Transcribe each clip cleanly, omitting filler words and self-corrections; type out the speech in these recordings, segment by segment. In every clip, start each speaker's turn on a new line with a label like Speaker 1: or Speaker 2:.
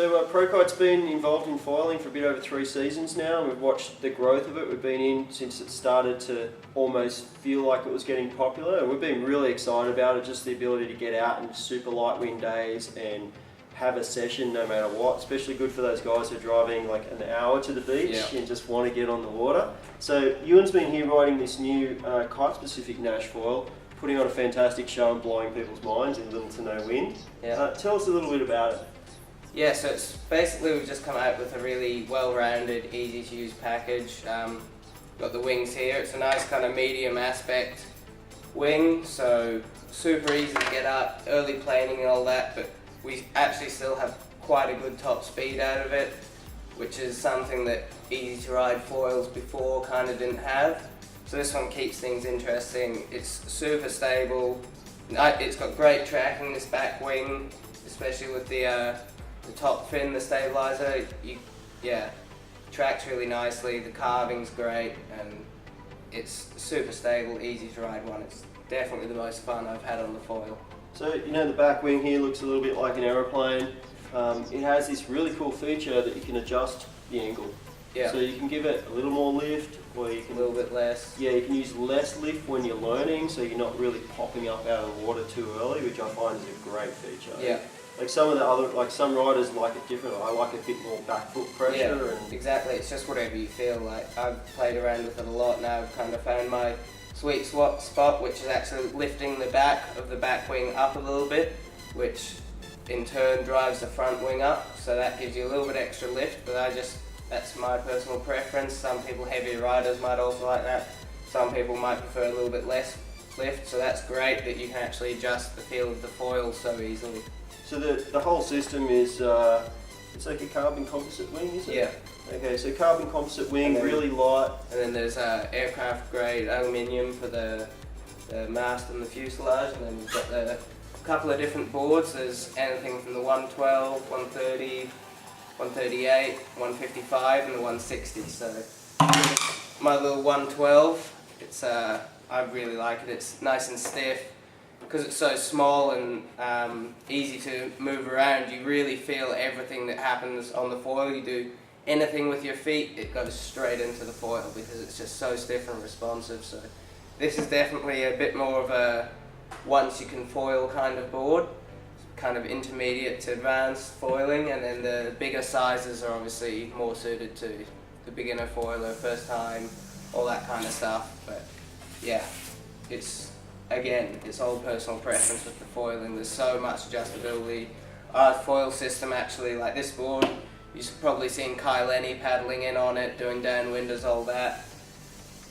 Speaker 1: So Prokite's been involved in foiling for a bit over 3 seasons now, and we've watched the growth of it. We've been in since it started to almost feel like it was getting popular, and we've been really excited about it, just the ability to get out in super light wind days and have a session no matter what, especially good for those guys who are driving like an hour to the beach and just want to get on the water. So Ewan's been here riding this new kite-specific Nash foil, putting on a fantastic show and blowing people's minds in little to no wind. Tell us a little bit about it.
Speaker 2: Yeah, so it's basically we've just come out with a really well-rounded, easy-to-use package. Got the wings here. It's a nice kind of medium aspect wing, so super easy to get up, early planing and all that, but we actually still have quite a good top speed out of it, which is something that easy-to-ride foils before kind of didn't have. So this one keeps things interesting. It's super stable. It's got great tracking, this back wing, especially with the top fin, the stabilizer. Tracks really nicely. The carving's great, and it's super stable, easy to ride one. It's definitely the most fun I've had on the foil.
Speaker 1: So you know the back wing here looks a little bit like an aeroplane. It has this really cool feature that you can adjust the angle.
Speaker 2: Yeah.
Speaker 1: So you can give it a little more lift, or you can
Speaker 2: a little bit less.
Speaker 1: Yeah, you can use less lift when you're learning, so you're not really popping up out of the water too early, which I find is a great feature.
Speaker 2: Yeah.
Speaker 1: Like some of the other, like some riders like it different. I like a bit more back foot pressure.
Speaker 2: Yeah,
Speaker 1: and
Speaker 2: exactly. It's just whatever you feel like. I've played around with it a lot now. I've kind of found my sweet spot, which is actually lifting the back of the back wing up a little bit, which in turn drives the front wing up. So that gives you a little bit extra lift, but that's my personal preference. Some people, heavier riders, might also like that. Some people might prefer a little bit less lift, so that's great that you can actually adjust the feel of the foil so easily.
Speaker 1: So the whole system is, it's like a carbon composite wing, is it?
Speaker 2: Yeah.
Speaker 1: Okay, so carbon composite wing, really light.
Speaker 2: And then there's aircraft grade aluminium for the mast and the fuselage, and then we've got a couple of different boards. There's anything from the 112, 130, 138, 155 and the 160. So my little 112, it's I really like it. It's nice and stiff. Because it's so small and easy to move around, you really feel everything that happens on the foil. You do anything with your feet, it goes straight into the foil because it's just so stiff and responsive. So this is definitely a bit more of a once you can foil kind of board, kind of intermediate to advanced foiling, and then the bigger sizes are obviously more suited to the beginner foiler, first time, all that kind of stuff. But yeah, Again, it's all personal preference with the foiling. There's so much adjustability. Our foil system actually, like this board, you've probably seen Kyle Lenny paddling in on it, doing downwinders, all that.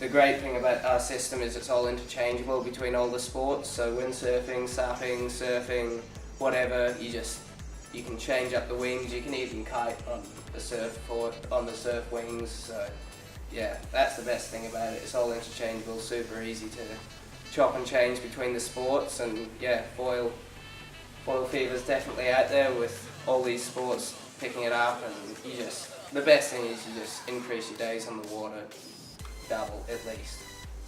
Speaker 2: The great thing about our system is it's all interchangeable between all the sports. So windsurfing, supping, surfing, whatever, you can change up the wings. You can even kite on the surf wings. So yeah, that's the best thing about it. It's all interchangeable, super easy to chop and change between the sports, and yeah, foil fever's definitely out there with all these sports picking it up, and the best thing is you just increase your days on the water double at least.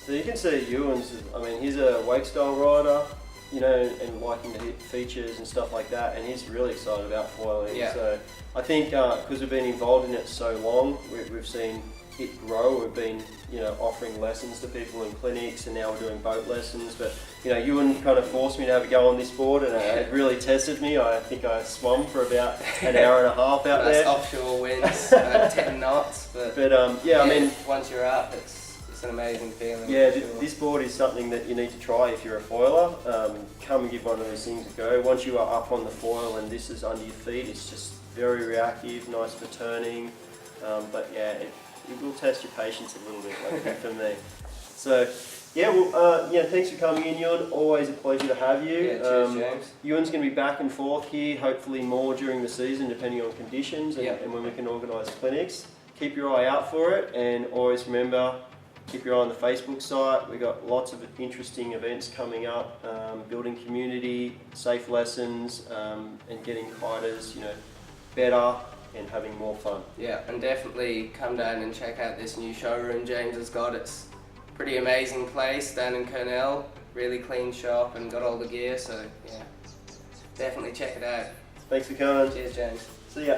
Speaker 1: So you can see Ewan's, I mean, he's a wake style rider, you know, and liking to hit features and stuff like that, and he's really excited about foiling.
Speaker 2: Yeah.
Speaker 1: So I think because we've been involved in it so long, we've seen it grow. We've been, you know, offering lessons to people in clinics, and now we're doing boat lessons. But you know, Ewan kind of forced me to have a go on this board, and it really tested me. I think I swum for about an hour and a half out there.
Speaker 2: Offshore winds, about 10 knots. But
Speaker 1: yeah, I mean,
Speaker 2: once you're up, it's an amazing feeling.
Speaker 1: Yeah, this board is something that you need to try if you're a foiler. Come and give one of these things a go. Once you are up on the foil and this is under your feet, it's just very reactive, nice for turning. But yeah, it will test your patience a little bit, like for me. So yeah, well, thanks for coming in, Ewan. Always a pleasure to have you.
Speaker 2: Yeah, cheers, James.
Speaker 1: Ewan's going to be back and forth here, hopefully more during the season, depending on conditions and when we can organise clinics. Keep your eye out for it, and always remember, keep your eye on the Facebook site. We've got lots of interesting events coming up, building community, safe lessons, and getting kiters, you know, better and having more fun.
Speaker 2: Yeah, and definitely come down and check out this new showroom James has got. It's a pretty amazing place down in Cornell, really clean shop and got all the gear, so yeah, definitely check it out.
Speaker 1: Thanks for coming.
Speaker 2: Cheers, James.
Speaker 1: See ya.